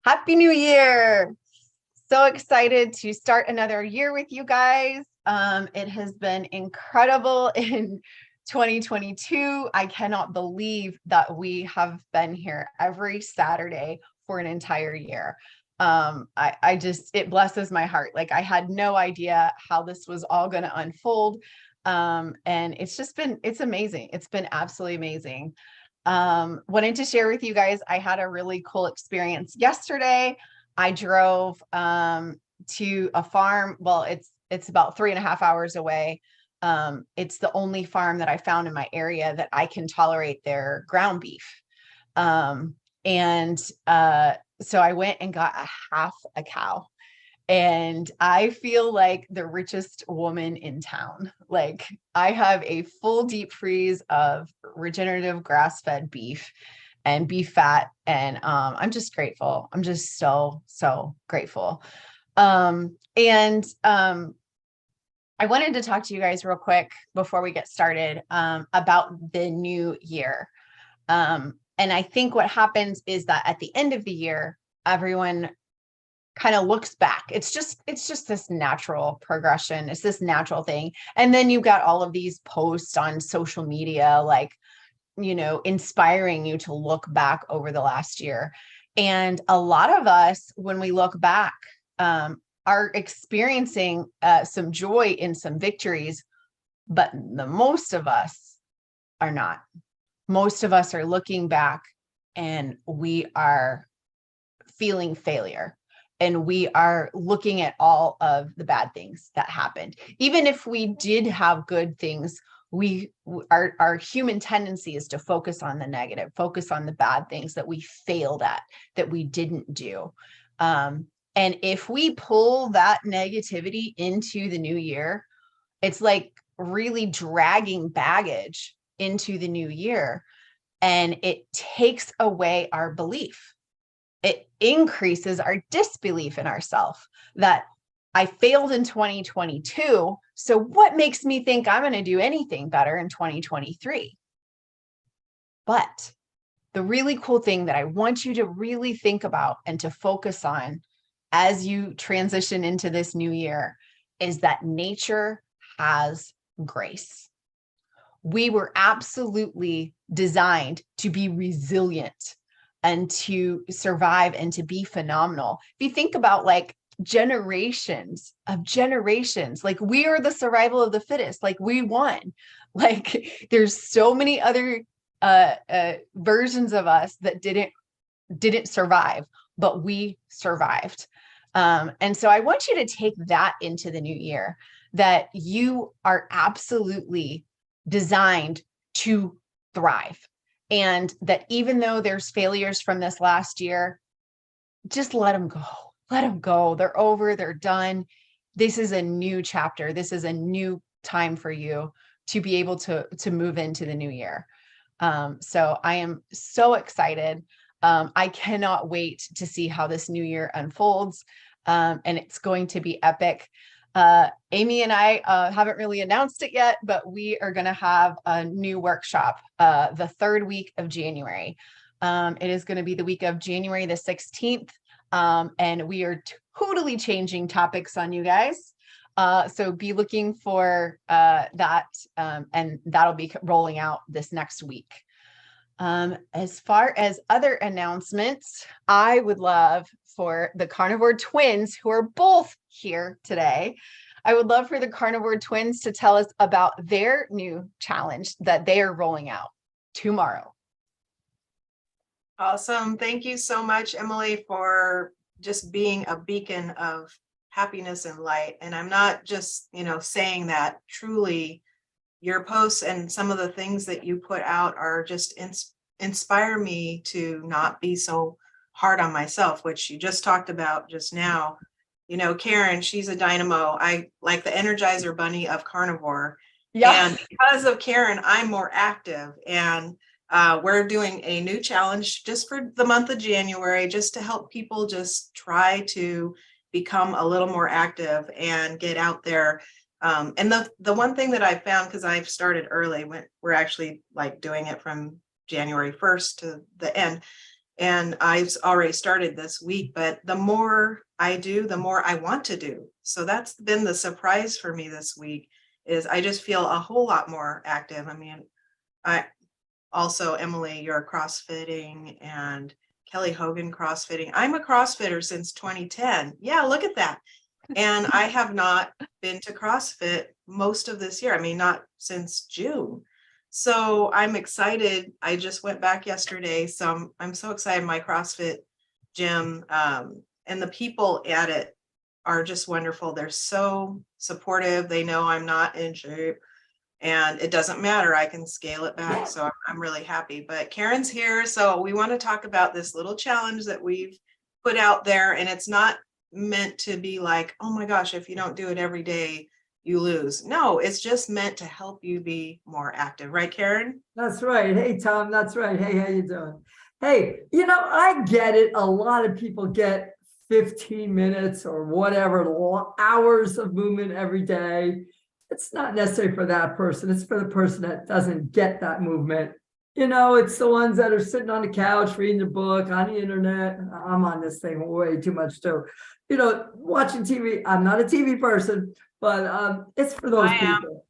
Happy New Year. So excited to start another year with you guys. It has been incredible in 2022. I cannot believe that we have been here every Saturday for an entire year. It blesses my heart. Like I had no idea how this was all going to unfold. And it's amazing. It's been absolutely amazing. Wanted to share with you guys, I had a really cool experience yesterday. I drove to a farm. Well, it's about 3.5 hours away. It's the only farm that I found in my area that I can tolerate their ground beef. So I went and got half a cow. And I feel like the richest woman in town. Like I have a full deep freeze of regenerative grass-fed beef and beef fat. And I'm just grateful. I'm just so grateful. I wanted to talk to you guys real quick before we get started about the new year. And I think what happens is that at the end of the year, everyone kind of looks back. It's just this natural progression. It's this natural thing. And then you've got all of these posts on social media, like, inspiring you to look back over the last year. And a lot of us, when we look back, are experiencing some joy in some victories, but the most of us are not. Most of us are looking back and we are feeling failure. And we are looking at all of the bad things that happened. Even if we did have good things, our human tendency is to focus on the negative, focus on the bad things that we failed at, that we didn't do. And if we pull that negativity into the new year, it's like really dragging baggage into the new year, and it takes away our belief. It increases our disbelief in ourselves that I failed in 2022. So what makes me think I'm going to do anything better in 2023? But the really cool thing that I want you to really think about and to focus on as you transition into this new year is that nature has grace. We were absolutely designed to be resilient and to survive and to be phenomenal. If you think about like generations of generations, like we are the survival of the fittest, like we won. Like there's so many other versions of us that didn't survive, but we survived. And so I want you to take that into the new year, that you are absolutely designed to thrive. And that even though there's failures from this last year, just let them go. Let them go. They're over. They're done. This is a new chapter. This is a new time for you to be able to move into the new year. So I am so excited. I cannot wait to see how this new year unfolds. And it's going to be epic. Amy and I haven't really announced it yet, but we are going to have a new workshop the third week of January. It is going to be the week of January the 16th. And we are totally changing topics on you guys. So be looking for that. And that'll be rolling out this next week. As far as other announcements, I would love for the Carnivore twins, who are both here today, I would love for the Carnivore twins to tell us about their new challenge that they are rolling out tomorrow. Awesome. Thank you so much, Emily, for just being a beacon of happiness and light. And I'm not just, saying that. Truly, your posts and some of the things that you put out are just inspire me to not be so hard on myself, which you just talked about just now. Karen, she's a dynamo. I like the Energizer Bunny of Carnivore. Yeah. And because of Karen, I'm more active. And we're doing a new challenge just for the month of January, just to help people just try to become a little more active and get out there. And the one thing that I found, because I've started early, when we're actually like doing it from January 1st to the end, And I've already started this week, but the more I do, the more I want to do. So that's been the surprise for me this week, is I just feel a whole lot more active. I mean, I also, Emily, you're CrossFitting, and Kelly Hogan CrossFitting. I'm a CrossFitter since 2010. Yeah, look at that. And I have not been to CrossFit most of this year. I mean, not since June. So I'm excited. I just went back yesterday. So I'm so excited. My CrossFit gym, and the people at it are just wonderful. They're so supportive. They know I'm not in shape, and it doesn't matter. I can scale it back. So I'm really happy. But Karen's here. So we want to talk about this little challenge that we've put out there. And it's not meant to be like, oh my gosh, if you don't do it every day, you lose. No, it's just meant to help you be more active. Right, Karen? That's right. Hey, Tom, that's right. Hey, how you doing? Hey, I get it. A lot of people get 15 minutes or whatever, hours of movement every day. It's not necessary for that person. It's for the person that doesn't get that movement. It's the ones that are sitting on the couch, reading a book, on the internet. I'm on this thing way too much too. Watching TV. I'm not a TV person, but it's for those people.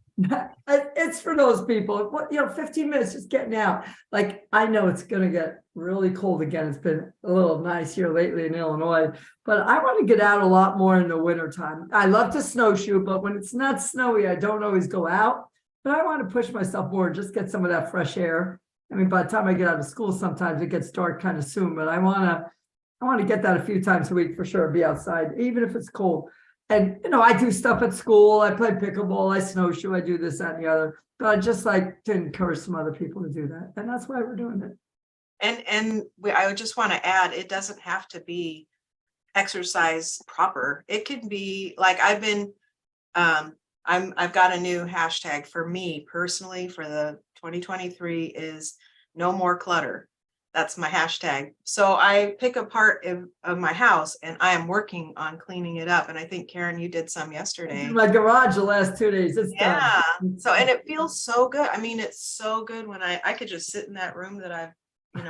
It's for those people. 15 minutes just getting out. Like, I know it's going to get really cold again. It's been a little nice here lately in Illinois, but I want to get out a lot more in the wintertime. I love to snowshoe, but when it's not snowy, I don't always go out. But I want to push myself more, just get some of that fresh air. I mean, by the time I get out of school, sometimes it gets dark kind of soon, but I want to get that a few times a week for sure, be outside, even if it's cold. And, I do stuff at school. I play pickleball, I snowshoe, I do this, that, and the other. But I just like to encourage some other people to do that. And that's why we're doing it. I would just want to add, it doesn't have to be exercise proper. It could be like I've got a new hashtag for me personally for the 2023 is no more clutter. That's my hashtag. So I pick a part of my house and I am working on cleaning it up. And I think, Karen, you did some yesterday. In my garage the last 2 days. It's done. So, and it feels so good. I mean, it's so good when I could just sit in that room that I've,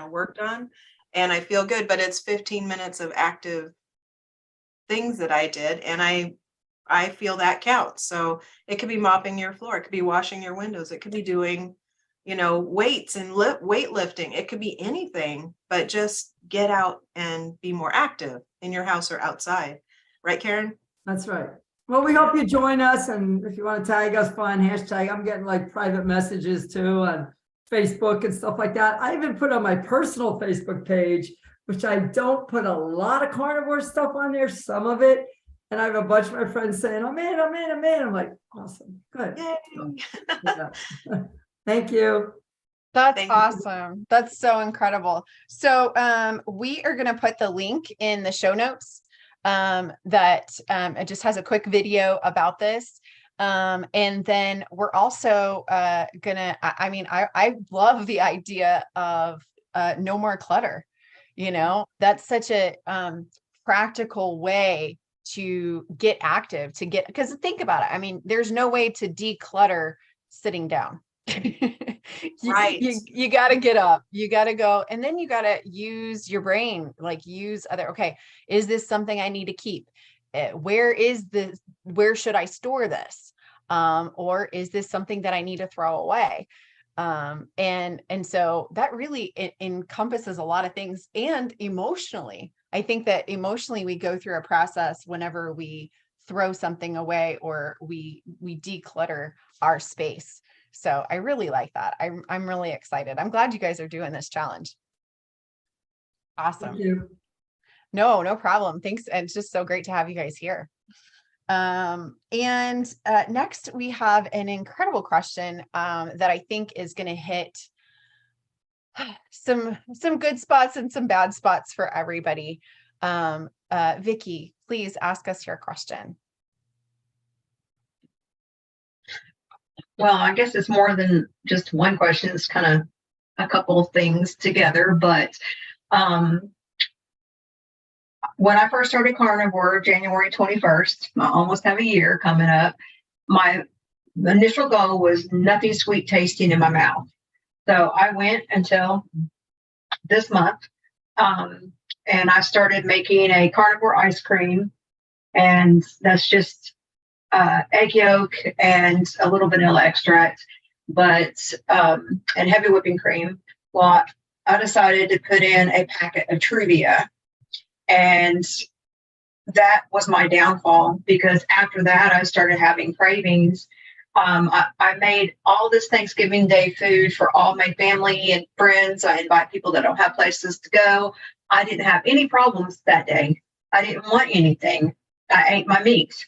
worked on, and I feel good, but it's 15 minutes of active things that I did. And I feel that counts. So it could be mopping your floor. It could be washing your windows. It could be doing, weights and weightlifting. It could be anything, but just get out and be more active in your house or outside. Right, Karen? That's right. Well, we hope you join us. And if you want to tag us, fine, hashtag. I'm getting like private messages too on Facebook and stuff like that. I even put on my personal Facebook page, which I don't put a lot of carnivore stuff on there, some of it. And I have a bunch of my friends saying, I'm in. I'm like, awesome. Good. Yeah. Thank you. That's awesome. That's so incredible. So we are going to put the link in the show notes that it just has a quick video about this. And then we're also gonna, I love the idea of no more clutter. That's such a practical way to get active, because think about it. I mean, there's no way to declutter sitting down. Right. You got to get up, you got to go, and then you got to use your brain, like use okay, is this something I need to keep? Where should I store this? Or is this something that I need to throw away? And so that really encompasses a lot of things. And emotionally, I think that emotionally we go through a process whenever we throw something away or we declutter our space. So I really like that. I'm really excited. I'm glad you guys are doing this challenge. Awesome. Thank you. No problem. Thanks. And it's just so great to have you guys here. And next we have an incredible question that I think is going to hit some good spots and some bad spots for everybody. Vicky, please ask us your question. Well, I guess it's more than just one question. It's kind of a couple of things together. But when I first started Carnivore, January 21st, I almost have a year coming up, my initial goal was nothing sweet tasting in my mouth. So I went until this month. And I started making a carnivore ice cream, and that's just egg yolk and a little vanilla extract, but and heavy whipping cream. Well, I decided to put in a packet of Truvia, and that was my downfall, because after that I started having cravings. I made all this Thanksgiving Day food for all my family and friends. I invite people that don't have places to go. I didn't have any problems that day. I didn't want anything. I ate my meat.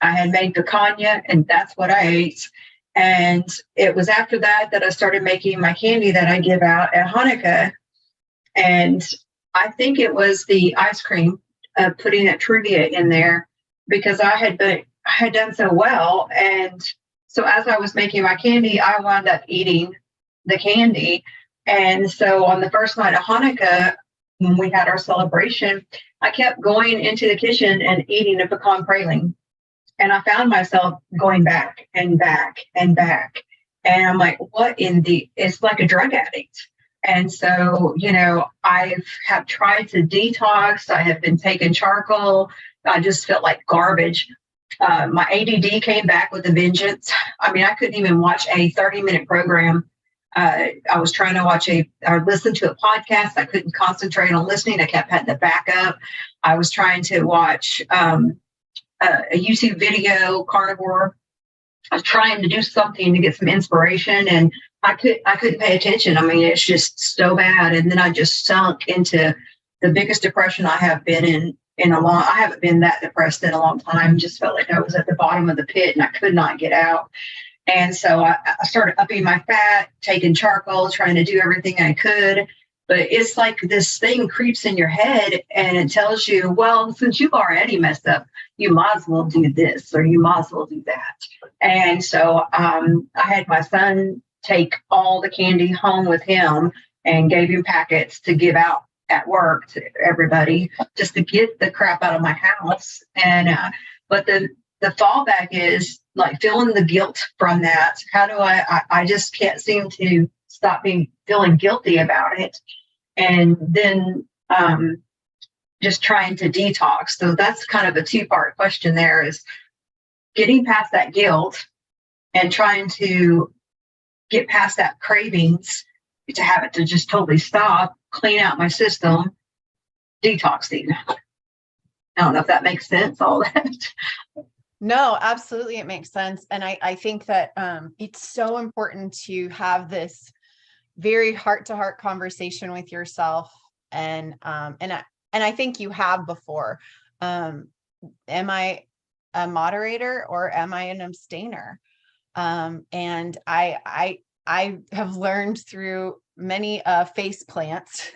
I had made picanha, and that's what I ate. And it was after that that I started making my candy that I give out at Hanukkah. And I think it was the ice cream, putting that Truvia in there, because I had done so well. And so as I was making my candy, I wound up eating the candy. And so on the first night of Hanukkah, when we had our celebration, I kept going into the kitchen and eating a pecan praline. And I found myself going back and back and back. And I'm like, it's like a drug addict. And so, I have tried to detox. I have been taking charcoal. I just felt like garbage. My ADD came back with a vengeance. I mean, I couldn't even watch a 30-minute program. I was trying to or listen to a podcast. I couldn't concentrate on listening. I kept having to back up. I was trying to watch a YouTube video, Carnivore. I was trying to do something to get some inspiration, and I couldn't pay attention. I mean, it's just so bad. And then I just sunk into the biggest depression I have been in I haven't been that depressed in a long time. Just felt like I was at the bottom of the pit and I could not get out. And so I started upping my fat, taking charcoal, trying to do everything I could. But it's like this thing creeps in your head and it tells you, well, since you've already messed up, you might as well do this, or you might as well do that. And so I had my son take all the candy home with him and gave him packets to give out at work to everybody, just to get the crap out of my house. And but the fallback is like feeling the guilt from that. How do I just can't seem to stop feeling guilty about it. And then just trying to detox. So that's kind of a two-part question there, is getting past that guilt and trying to get past that cravings to have it to just totally stop, clean out my system, detoxing. I don't know if that makes sense, all that. No, absolutely. It makes sense. And I think that it's so important to have this very heart-to-heart conversation with yourself. And I think you have before. Am I a moderator or am I an abstainer? And I have learned through many face plants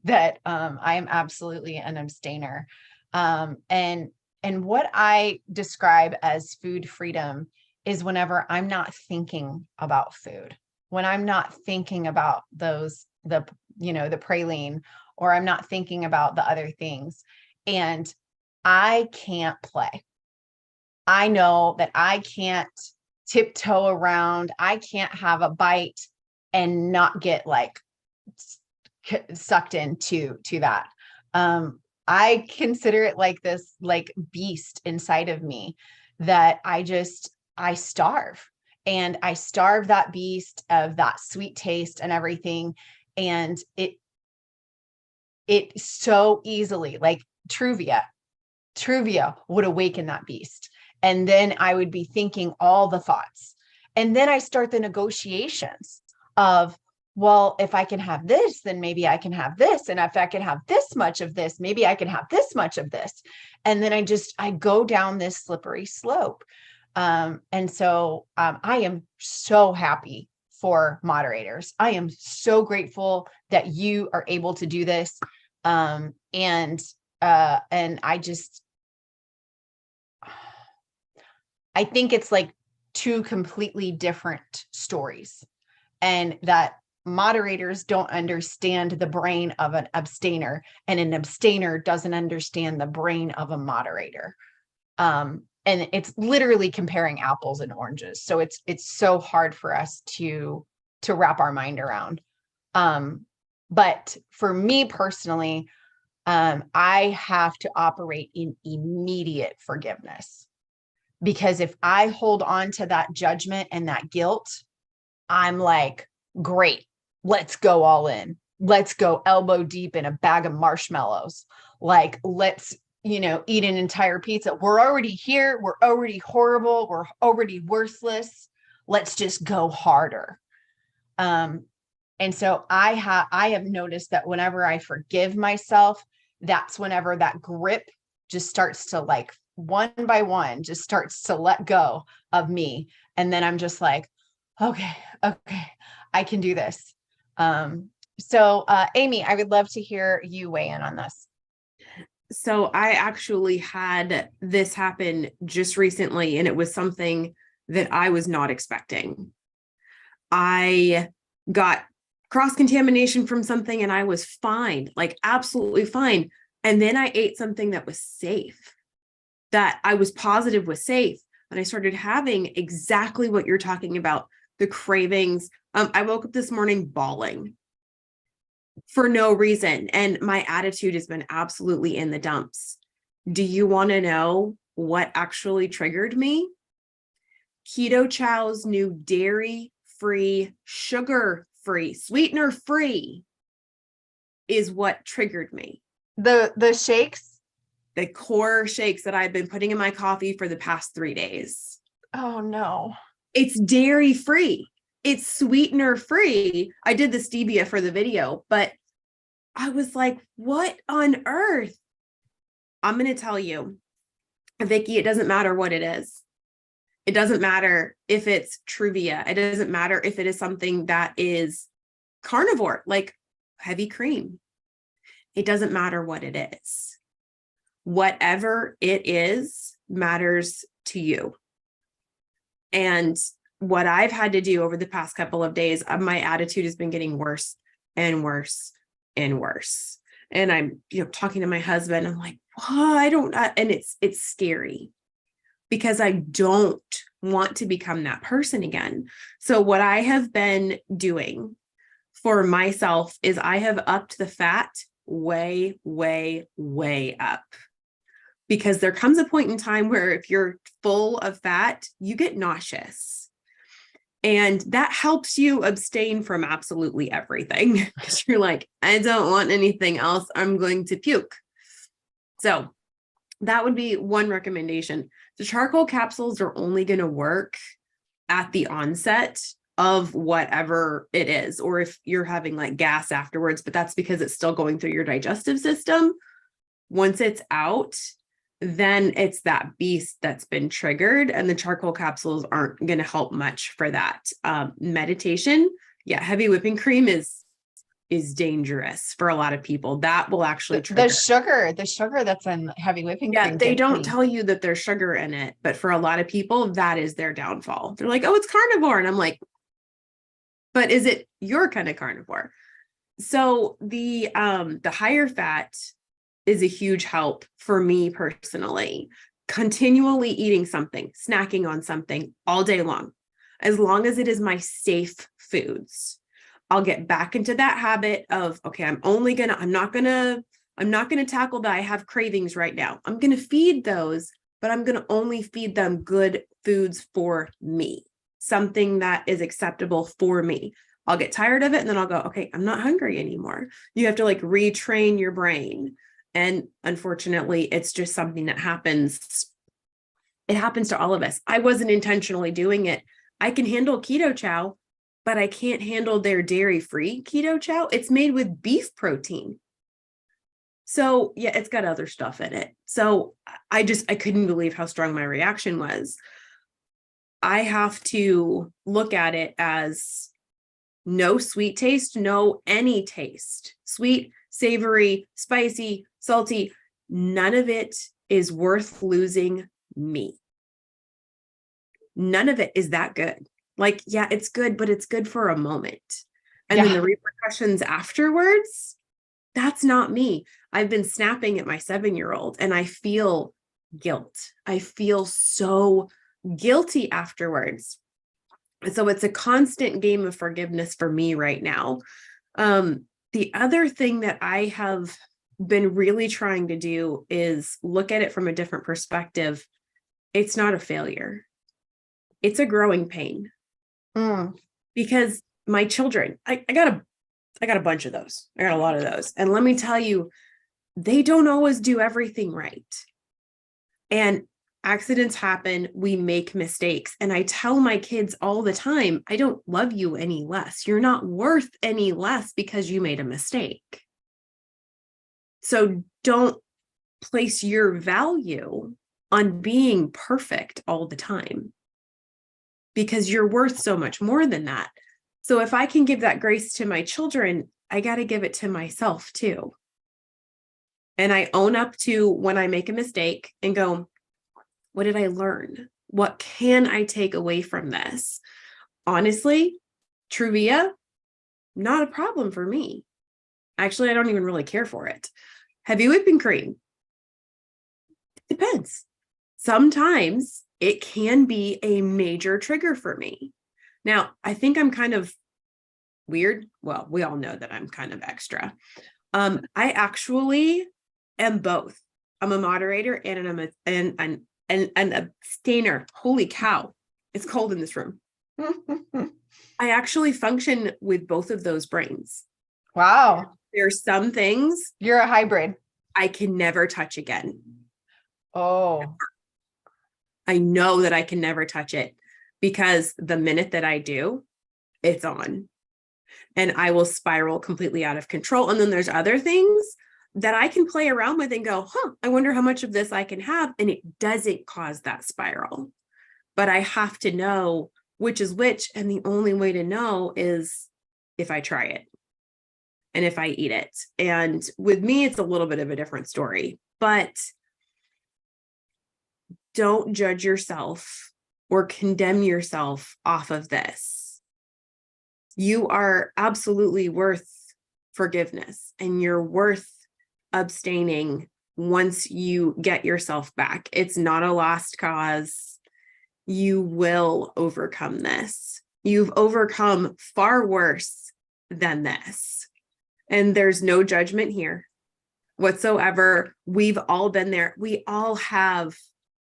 that I am absolutely an abstainer. And what I describe as food freedom is whenever I'm not thinking about food, when I'm not thinking about the praline, or I'm not thinking about the other things, and I can't play. I know that I can't tiptoe around. I can't have a bite and not get like sucked into that. I consider it like this, like beast inside of me that I starve, and I starve that beast of that sweet taste and everything. And it so easily, like Truvia would awaken that beast. And then I would be thinking all the thoughts. And then I start the negotiations of, well, if I can have this, then maybe I can have this. And if I can have this much of this, maybe I can have this much of this. And then I go down this slippery slope. And so I am so happy for moderators. I am so grateful that you are able to do this. And I think it's like two completely different stories, and that moderators don't understand the brain of an abstainer, and an abstainer doesn't understand the brain of a moderator. And it's literally comparing apples and oranges. So it's so hard for us to wrap our mind around. But for me personally, I have to operate in immediate forgiveness, because if I hold on to that judgment and that guilt, I'm like, great, let's go all in. Let's go elbow deep in a bag of marshmallows. Like, let's, eat an entire pizza. We're already here. We're already horrible. We're already worthless. Let's just go harder. And so I have noticed that whenever I forgive myself, that's whenever that grip just starts to, like, one by one, just starts to let go of me. And then I'm just like, okay, I can do this. So Amy, I would love to hear you weigh in on this. So I actually had this happen just recently, and it was something that I was not expecting. I got cross-contamination from something and I was fine, like absolutely fine. And then I ate something that was safe, that I was positive was safe. And I started having exactly what you're talking about, the cravings. I woke up this morning bawling for no reason. And my attitude has been absolutely in the dumps. Do you want to know what actually triggered me? Keto Chow's new dairy-free, sugar-free, sweetener-free is what triggered me. The shakes? The core shakes that I've been putting in my coffee for the past 3 days. Oh no. It's dairy-free. It's sweetener-free. I did the stevia for the video, but I was like, what on earth? I'm going to tell you, Vicky, it doesn't matter what it is. It doesn't matter if it's Truvia. It doesn't matter if it is something that is carnivore, like heavy cream. It doesn't matter what it is. Whatever it is matters to you. And what I've had to do over the past couple of days, my attitude has been getting worse and worse and worse. And I'm, talking to my husband. I'm like, well, I don't, and it's scary because I don't want to become that person again. So what I have been doing for myself is I have upped the fat way, way, way up. Because there comes a point in time where if you're full of fat, you get nauseous. And that helps you abstain from absolutely everything. Because you're like, I don't want anything else. I'm going to puke. So that would be one recommendation. The charcoal capsules are only going to work at the onset of whatever it is, or if you're having like gas afterwards, but that's because it's still going through your digestive system. Once it's out, then it's that beast that's been triggered, and the charcoal capsules aren't going to help much for that. Meditation, heavy whipping cream is dangerous for a lot of people. That will actually trigger. The sugar that's in heavy whipping cream. Yeah, they don't tell you that there's sugar in it, but for a lot of people, that is their downfall. They're like, oh, it's carnivore. And I'm like, but is it your kind of carnivore? So the higher fat is a huge help for me personally. Continually eating something, snacking on something all day long, as long as it is my safe foods, I'll get back into that habit of, okay, I'm not gonna tackle that. I have cravings right now. I'm going to feed those, but I'm going to only feed them good foods for me, something that is acceptable for me. I'll get tired of it. And then I'll go, okay, I'm not hungry anymore. You have to like retrain your brain. And unfortunately, it's just something that happens. It happens to all of us. I wasn't intentionally doing it. I can handle keto chow, but I can't handle their dairy-free keto chow. It's made with beef protein. So yeah, it's got other stuff in it. So I couldn't believe how strong my reaction was. I have to look at it as no sweet taste, no any taste, sweet, savory, spicy, salty, none of it is worth losing me. None of it is that good. Like, yeah, it's good, but it's good for a moment. And then the repercussions afterwards, that's not me. I've been snapping at my 7-year-old and I feel guilt. I feel so guilty afterwards. So it's a constant game of forgiveness for me right now. The other thing that I have been really trying to do is look at it from a different perspective. It's not a failure. It's a growing pain. Because my children, I got a bunch of those. I got a lot of those. And let me tell you, they don't always do everything right. And accidents happen. We make mistakes. And I tell my kids all the time, I don't love you any less. You're not worth any less because you made a mistake. So don't place your value on being perfect all the time, because you're worth so much more than that. So if I can give that grace to my children, I got to give it to myself too. And I own up to when I make a mistake and go, what did I learn? What can I take away from this? Honestly, Truvia, not a problem for me. Actually, I don't even really care for it. Heavy whipping cream. Depends. Sometimes it can be a major trigger for me. Now, I think I'm kind of weird. Well, we all know that I'm kind of extra. I actually am both. I'm a moderator and an abstainer. Holy cow. It's cold in this room. I actually function with both of those brains. Wow. There are some things You're a hybrid. I can never touch again. Oh, I know that I can never touch it, because the minute that I do, it's on. And I will spiral completely out of control. And then there's other things that I can play around with and go, I wonder how much of this I can have. And it doesn't cause that spiral. But I have to know which is which. And the only way to know is if I try it and if I eat it. And with me, it's a little bit of a different story. But don't judge yourself or condemn yourself off of this. You are absolutely worth forgiveness, and you're worth abstaining once you get yourself back. It's not a lost cause. You will overcome this. You've overcome far worse than this. And there's no judgment here whatsoever. We've all been there. We all have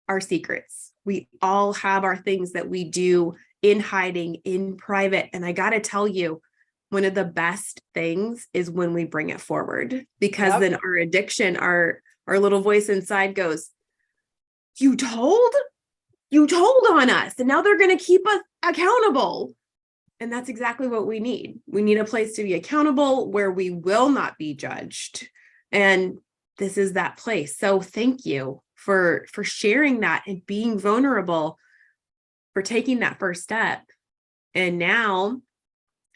our secrets. We all have our things that we do in hiding, in private. And I got to tell you, one of the best things is when we bring it forward, because then our addiction, our little voice inside goes, you told on us, and now they're going to keep us accountable. And that's exactly what we need. We need a place to be accountable where we will not be judged. And this is that place. So thank you for sharing that and being vulnerable, for taking that first step. And now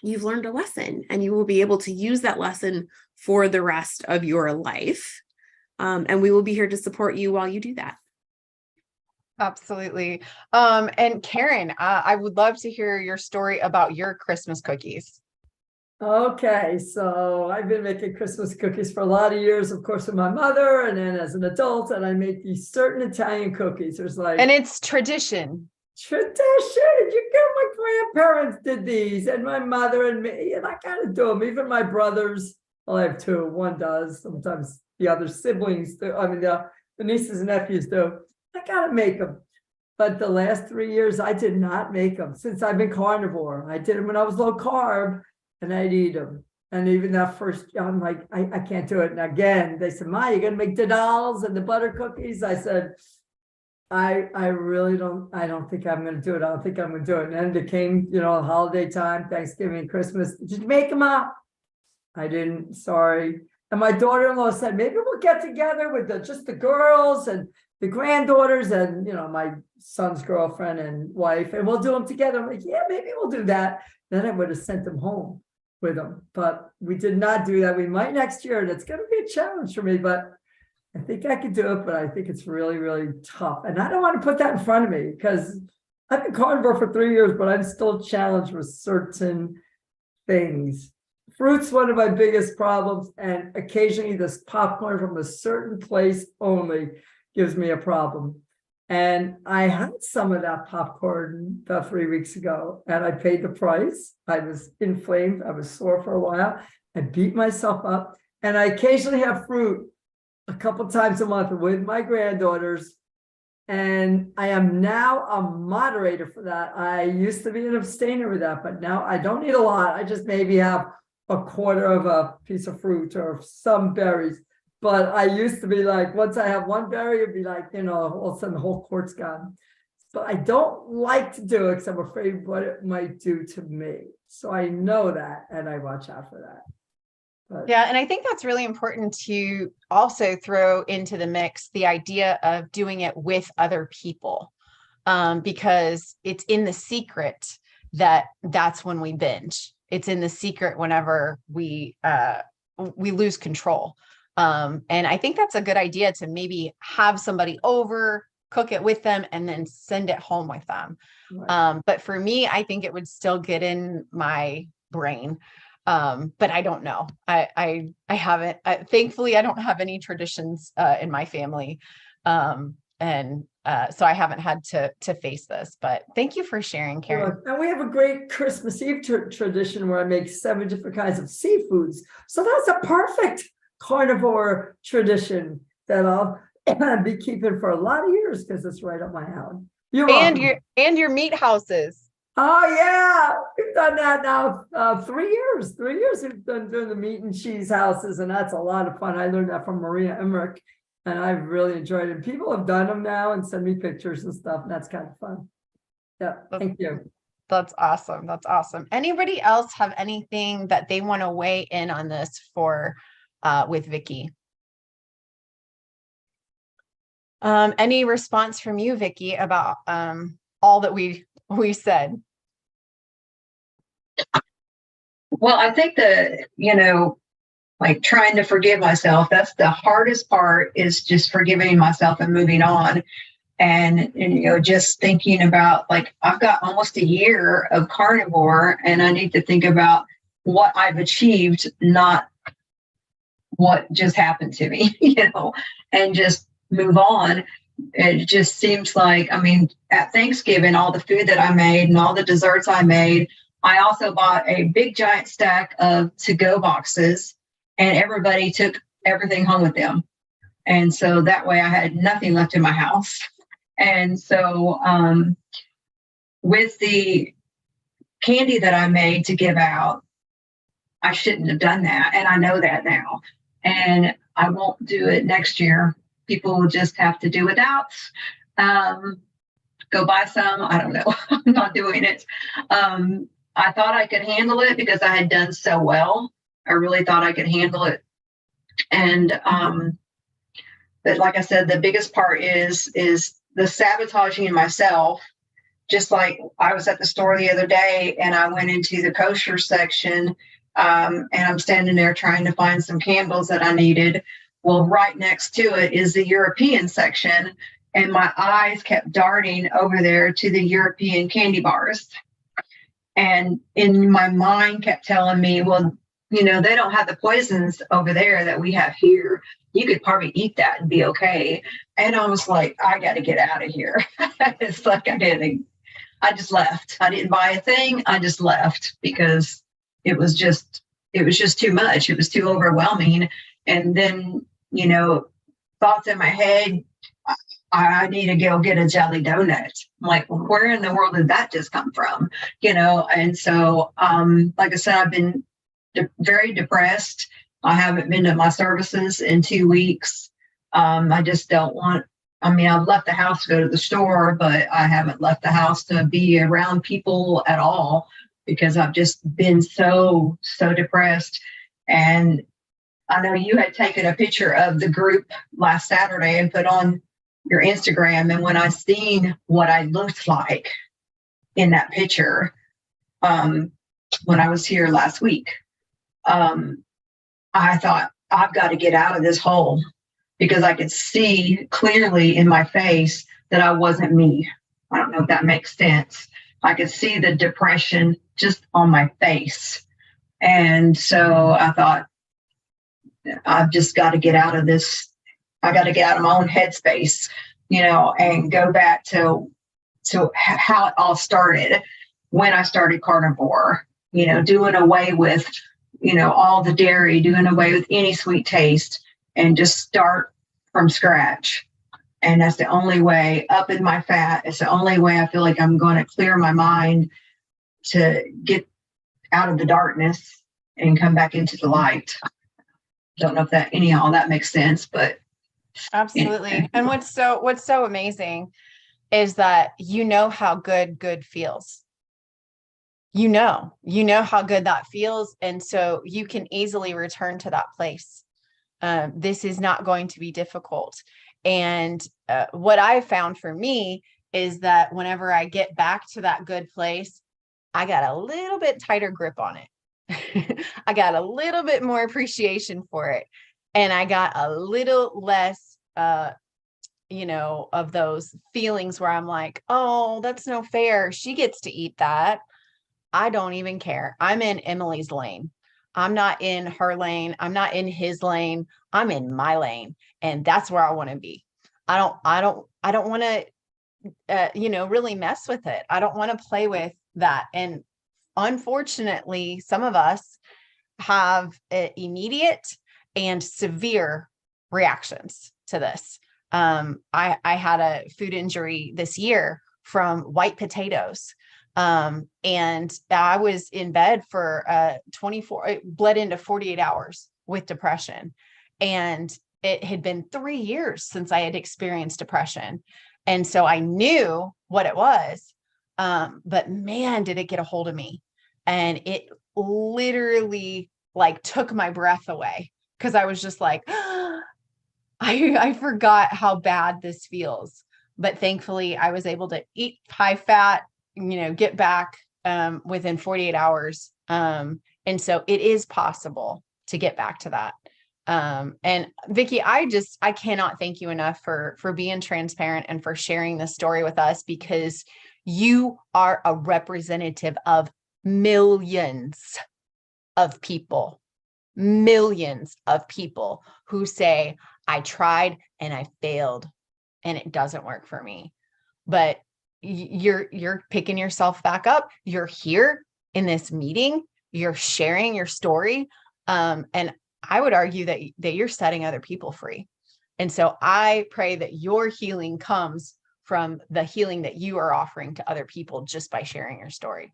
you've learned a lesson, and you will be able to use that lesson for the rest of your life. And we will be here to support you while you do that. absolutely. And Karen, I would love to hear your story about your Christmas cookies. Okay, so I've been making Christmas cookies for a lot of years, of course, with my mother, and then as an adult, and I make these certain Italian cookies. There's like, And it's tradition. tradition. You get my grandparents did these, and my mother and me, and I gotta do them. Even my brothers, well, I have two. One does. Sometimes the other siblings do. I mean, the nieces and nephews do. I gotta make them. But the last 3 years, I did not make them since I've been carnivore. I did them when I was low carb, and I'd eat them. And even that first, I'm like, I can't do it. And again, they said, Ma, you're gonna make the dolls and the butter cookies. I said, I really don't, I don't think I'm gonna do it. I don't think I'm gonna do it. And then it came, holiday time, Thanksgiving, Christmas. Did you make them up? I didn't, sorry. And my daughter-in-law said, maybe we'll get together with just the girls and the granddaughters and, my son's girlfriend and wife, and we'll do them together. I'm like, yeah, maybe we'll do that. Then I would have sent them home with them, but we did not do that. We might next year, and it's going to be a challenge for me, but I think I could do it, but I think it's really, really tough. And I don't want to put that in front of me, because I've been carnivore for 3 years, but I'm still challenged with certain things. Fruit's one of my biggest problems, and occasionally this popcorn from a certain place only gives me a problem. And I had some of that popcorn about 3 weeks ago, and I paid the price. I was inflamed. I was sore for a while. I beat myself up, and I occasionally have fruit a couple times a month with my granddaughters. And I am now a moderator for that. I used to be an abstainer with that, but now I don't eat a lot. I just maybe have a quarter of a piece of fruit or some berries. But I used to be like, once I have one berry, it'd be like, all of a sudden the whole quart's gone. But I don't like to do it because I'm afraid what it might do to me. So I know that, and I watch out for that. But Yeah, and I think that's really important to also throw into the mix the idea of doing it with other people, because it's in the secret that's when we binge. It's in the secret whenever we lose control. And I think that's a good idea to maybe have somebody over, cook it with them, and then send it home with them. right. But for me, I think it would still get in my brain. But I don't know. I haven't, thankfully, I don't have any traditions in my family. So I haven't had to face this, but thank you for sharing, Karen. And we have a great Christmas Eve tradition where I make 7 different kinds of seafoods. So that's a perfect carnivore tradition that I'll be keeping for a lot of years because it's right up my alley. You're welcome. And your meat houses. Oh yeah, we've done that now 3 years. 3 years we've been doing the meat and cheese houses, and that's a lot of fun. I learned that from Maria Emmerich, and I've really enjoyed it. People have done them now and send me pictures and stuff, and that's kind of fun. Yeah, thank you. That's awesome. That's awesome. Anybody else have anything that they want to weigh in on this for with Vicky? Any response from you, Vicky, about all that we said? Well, I think like trying to forgive myself, that's the hardest part, is just forgiving myself and moving on. And just thinking about, like, I've got almost a year of carnivore, and I need to think about what I've achieved, not what just happened to me, and just move on. It just seems like, at Thanksgiving, all the food that I made and all the desserts I made, I also bought a big giant stack of to-go boxes, and everybody took everything home with them. And so that way I had nothing left in my house. And so with the candy that I made to give out, I shouldn't have done that. And I know that now. And I won't do it next year. People will just have to do without. Go buy some. I don't know. I'm not doing it. I thought I could handle it because I had done so well. I really thought I could handle it. And but like I said, the biggest part is the sabotaging myself. Just like I was at the store the other day and I went into the kosher section, and I'm standing there trying to find some candles that I needed. Well, right next to it is the European section, and my eyes kept darting over there to the European candy bars. And in my mind kept telling me, well, they don't have the poisons over there that we have here. You could probably eat that and be okay. And I was like, I got to get out of here. It's like I just left. I didn't buy a thing. I just left because it was just too much. It was too overwhelming. And then, thoughts in my head, I need to go get a jelly donut. I'm like, well, where in the world did that just come from? And so, like I said, I've been very depressed. I haven't been to my services in 2 weeks. I just don't want, I've left the house to go to the store, but I haven't left the house to be around people at all because I've just been so depressed. And I know you had taken a picture of the group last Saturday and put on your Instagram. And when I seen what I looked like in that picture, when I was here last week, I thought, I've got to get out of this hole, because I could see clearly in my face that I wasn't me. I don't know if that makes sense. I could see the depression just on my face. And so I thought, I've just got to get out of this. I got to get out of my own headspace, and go back to how it all started when I started Carnivore, doing away with all the dairy, doing away with any sweet taste, and just start from scratch. And that's the only way up in my fat. It's the only way I feel like I'm going to clear my mind to get out of the darkness and come back into the light. Don't know if all that makes sense, but absolutely. And what's so amazing is that how good feels. You know how good that feels. And so you can easily return to that place. This is not going to be difficult. And what I found for me is that whenever I get back to that good place, I got a little bit tighter grip on it. I got a little bit more appreciation for it. And I got a little less, of those feelings where I'm like, oh, that's no fair. She gets to eat that. I don't even care. I'm in Emily's lane. I'm not in her lane. I'm not in his lane. I'm in my lane. And that's where I want to be. I don't want to, really mess with it. I don't want to play with that. And unfortunately, some of us have immediate and severe reactions to this. I had a food injury this year from white potatoes. And I was in bed for it bled into 48 hours with depression. And it had been 3 years since I had experienced depression. And so I knew what it was. But man, did it get a hold of me. And it literally took my breath away, because I was just like, I forgot how bad this feels. But thankfully I was able to eat high fat, get back within 48 hours. And so it is possible to get back to that. And Vicki, I cannot thank you enough for being transparent and for sharing this story with us, because you are a representative of millions of people who say, I tried and I failed and it doesn't work for me. But you're picking yourself back up. You're here in this meeting. You're sharing your story. And I would argue that you're setting other people free. And so I pray that your healing comes from the healing that you are offering to other people just by sharing your story.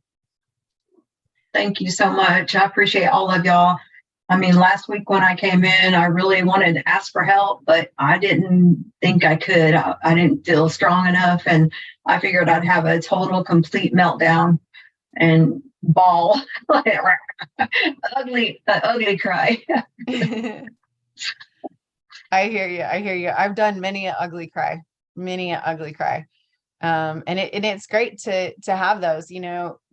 Thank you so much. I appreciate all of y'all. I mean, last week when I came in, I really wanted to ask for help, but I didn't think I could. I didn't feel strong enough. And I figured I'd have a total, complete meltdown and bawl, ugly cry. I hear you. I've done many an ugly cry. And it's great to have those,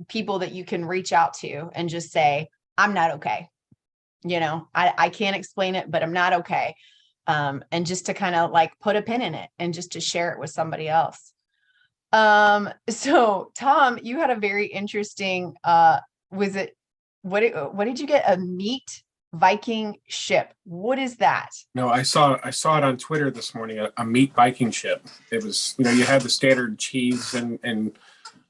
people that you can reach out to and just say, I'm not okay. I can't explain it, but I'm not okay. And just to kind of put a pin in it and just to share it with somebody else. So Tom, you had a very interesting, what did you get? A meat Viking ship. What is that? No, I saw it on Twitter this morning, a meat Viking ship. It was, you had the standard cheese and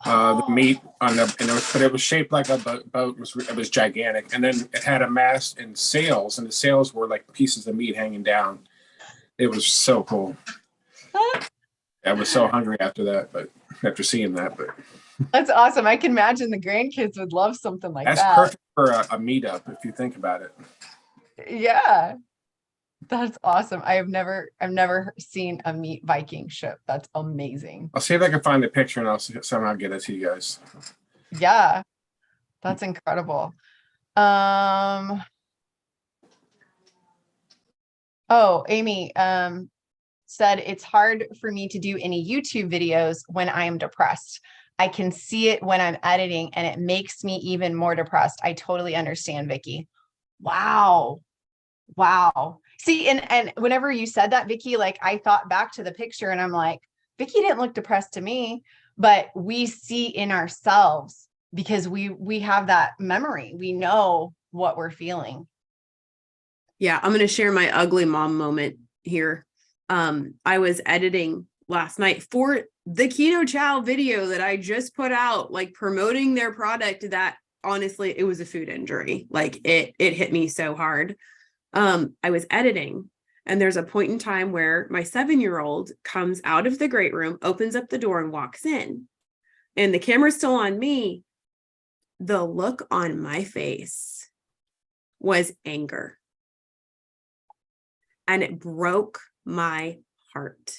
the meat on but it was shaped like a boat. It was gigantic. And then it had a mast and sails, and the sails were like pieces of meat hanging down. It was so cool. I was so hungry after seeing that, but that's awesome. I can imagine the grandkids would love something like that. That's perfect for a meetup if you think about it. Yeah, that's awesome. I've never seen a meat Viking ship. That's amazing. I'll see if I can find the picture and I'll somehow get it to you guys. Yeah, that's incredible. Oh, Amy said it's hard for me to do any YouTube videos when I am depressed. I can see it when I'm editing and it makes me even more depressed. I totally understand, Vicki. Wow. See, and whenever you said that, Vicki, I thought back to the picture and I'm like, Vicki didn't look depressed to me, but we see in ourselves because we have that memory. We know what we're feeling. Yeah, I'm going to share my ugly mom moment here. I was editing last night for the Keto Chow video that I just put out, promoting their product that honestly, it was a food injury. Like it hit me so hard. I was editing, and there's a point in time where my 7-year-old comes out of the great room, opens up the door and walks in, and the camera's still on me. The look on my face was anger, and it broke my heart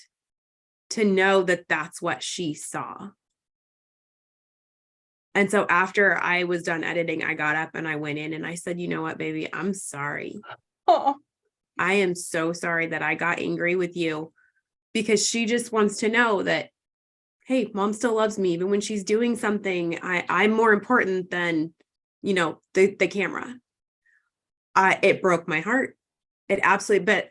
to know that that's what she saw. And so after I was done editing, I got up and I went in and I said, you know what, baby, I'm sorry. Oh. I am so sorry that I got angry with you, because she just wants to know that, hey, mom still loves me. Even when she's doing something, I'm more important than, the camera. It broke my heart. It absolutely, but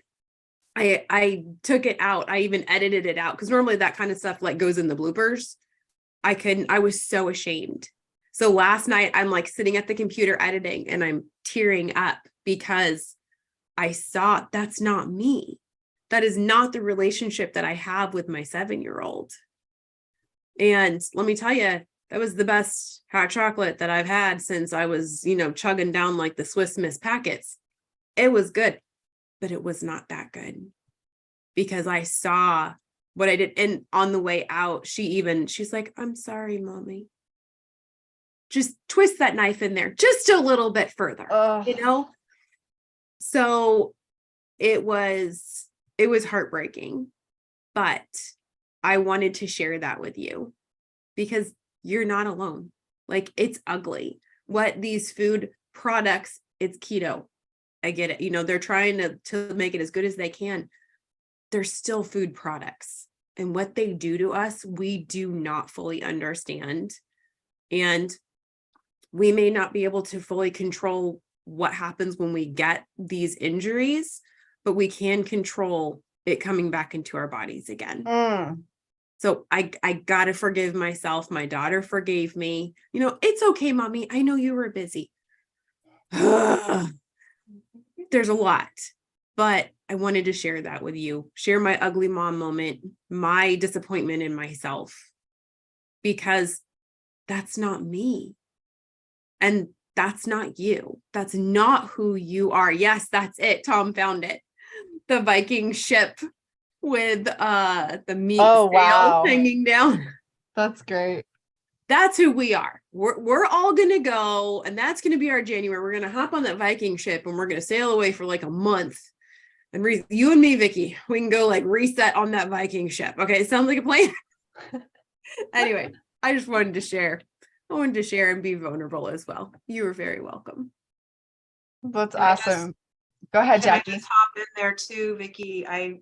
I took it out. I even edited it out, because normally that kind of stuff like goes in the bloopers. I was so ashamed. So last night I'm like sitting at the computer editing and I'm tearing up because I saw that's not me. That is not the relationship that I have with my 7-year-old. And let me tell you, that was the best hot chocolate that I've had since I was, chugging down like the Swiss Miss packets. It was good, but it was not that good, because I saw what I did. And on the way out, she's like, I'm sorry, mommy. Just twist that knife in there just a little bit further, So it was heartbreaking, but I wanted to share that with you because you're not alone. Like, it's ugly. What these food products, it's keto. I get it. They're trying to make it as good as they can. They're still food products. And what they do to us, we do not fully understand. And we may not be able to fully control what happens when we get these injuries, but we can control it coming back into our bodies again. So I got to forgive myself. My daughter forgave me. It's okay, mommy. I know you were busy. There's a lot, but I wanted to share that with you, share my ugly mom moment, my disappointment in myself, because that's not me. And that's not you. That's not who you are. Yes, that's it. Tom found it. The Viking ship with the meat sail hanging down. That's great. That's who we are. We're all gonna go, and that's gonna be our January. We're gonna hop on that Viking ship and we're gonna sail away for like a month. And you and me, Vicky, we can go like reset on that Viking ship. Okay, sounds like a plan. Anyway, I just wanted to share. I wanted to share and be vulnerable as well. You were very welcome. That's awesome. Go ahead, Jackie. I just hop in there too, Vicky. I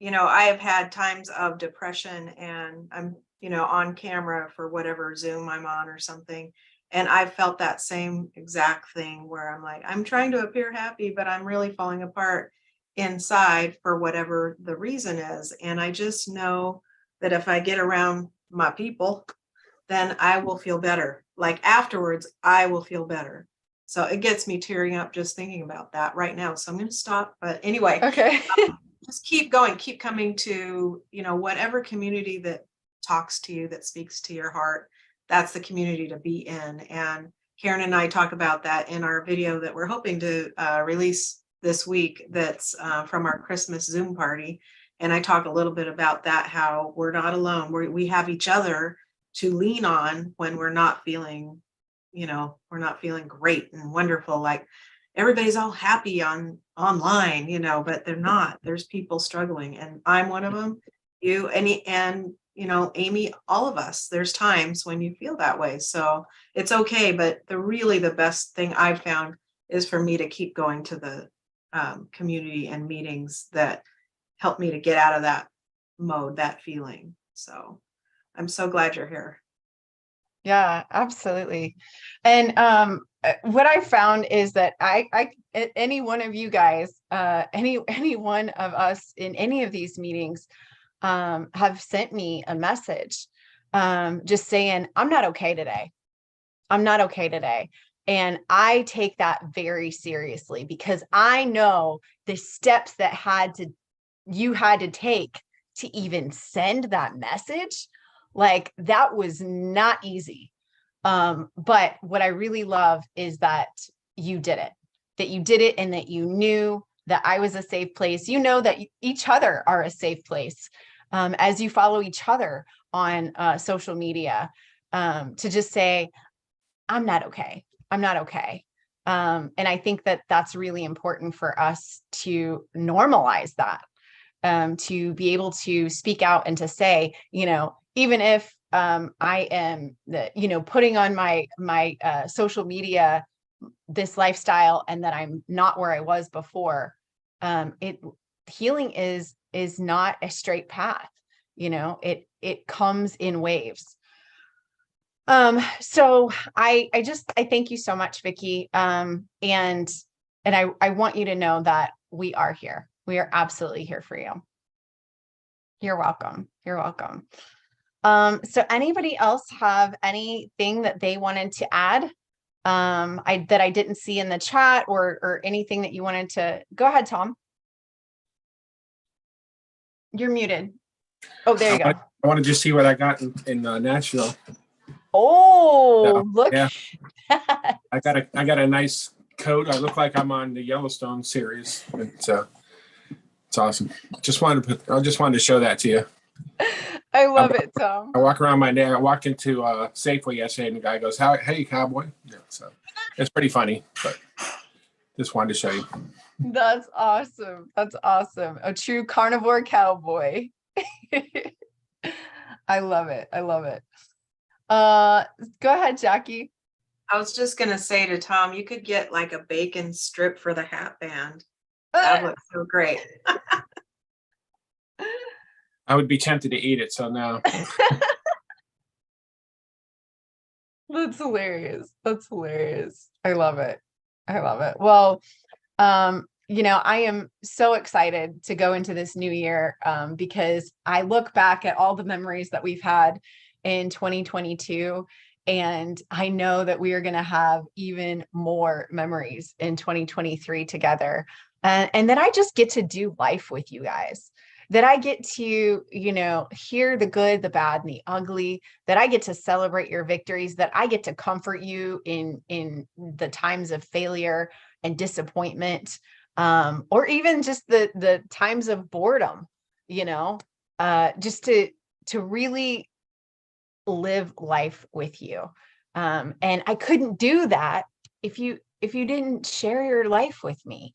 have had times of depression, and I'm, on camera for whatever Zoom I'm on or something. And I felt that same exact thing where I'm like, I'm trying to appear happy, but I'm really falling apart inside for whatever the reason is. And I just know that if I get around my people, then I will feel better. Like afterwards, I will feel better. So it gets me tearing up just thinking about that right now. So I'm going to stop. But anyway, okay. Just keep going, keep coming to, whatever community that talks to you, that speaks to your heart. That's the community to be in. And Karen and I talk about that in our video that we're hoping to release this week. That's from our Christmas Zoom party. And I talk a little bit about that, how we're not alone. We have each other to lean on when we're not feeling, we're not feeling great and wonderful. Like everybody's all happy online, but they're not. There's people struggling, and I'm one of them. You and Amy, all of us. There's times when you feel that way, so it's okay. But the best thing I've found is for me to keep going to the community and meetings that help me to get out of that mode, that feeling. So I'm so glad you're here. Yeah, absolutely. And what I found is that any one of you guys, any one of us in any of these meetings have sent me a message just saying, I'm not okay today. I'm not okay today. And I take that very seriously, because I know the steps that you had to take to even send that message. Like, that was not easy. But what I really love is that you did it, and that you knew that I was a safe place. You know that each other are a safe place, as you follow each other on social media, to just say, I'm not okay. I'm not okay. And I think that that's really important for us to normalize that, to be able to speak out and to say, even if I am putting on my social media this lifestyle, and that I'm not where I was before, healing is not a straight path. It comes in waves. So I thank you so much, Vicki. And I want you to know that we are here. We are absolutely here for you. You're welcome. You're welcome. So anybody else have anything that they wanted to add? That I didn't see in the chat, or anything that you wanted to go ahead, Tom. You're muted. Oh, there you go. I want to just see what I got in Nashville. Oh, look. Yeah. I got a nice coat. I look like I'm on the Yellowstone series. It's awesome. I just wanted to show that to you. I love it, Tom. I walk around my day. I walked into Safeway yesterday, and the guy goes, "Hey, cowboy." Yeah, so it's pretty funny, but just wanted to show you. That's awesome. That's awesome. A true carnivore cowboy. I love it. I love it. Go ahead, Jackie. I was just gonna say to Tom, you could get like a bacon strip for the hat band. That looks so great. I would be tempted to eat it, so no. That's hilarious. That's hilarious. I love it. I love it. Well, I am so excited to go into this new year, because I look back at all the memories that we've had in 2022, and I know that we are going to have even more memories in 2023 together. And then I just get to do life with you guys, that I get to, hear the good, the bad, and the ugly, that I get to celebrate your victories, that I get to comfort you in the times of failure and disappointment, or even just the times of boredom, just to really live life with you. And I couldn't do that if you didn't share your life with me.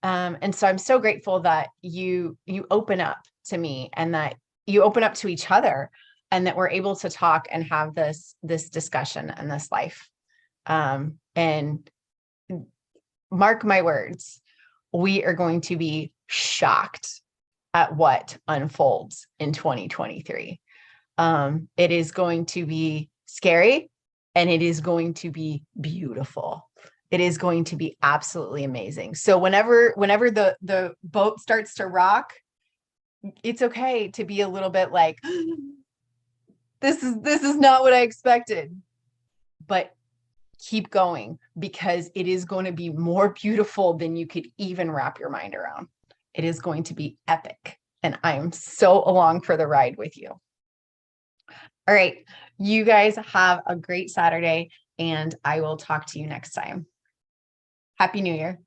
And so I'm so grateful that you open up to me, and that you open up to each other, and that we're able to talk and have this discussion and this life. And mark my words, we are going to be shocked at what unfolds in 2023. It is going to be scary, and it is going to be beautiful. It is going to be absolutely amazing. So whenever the boat starts to rock, it's okay to be a little bit like, this is not what I expected, but keep going, because it is going to be more beautiful than you could even wrap your mind around. It is going to be epic, and I'm so along for the ride with you. All right, you guys have a great Saturday, and I will talk to you next time. Happy New Year.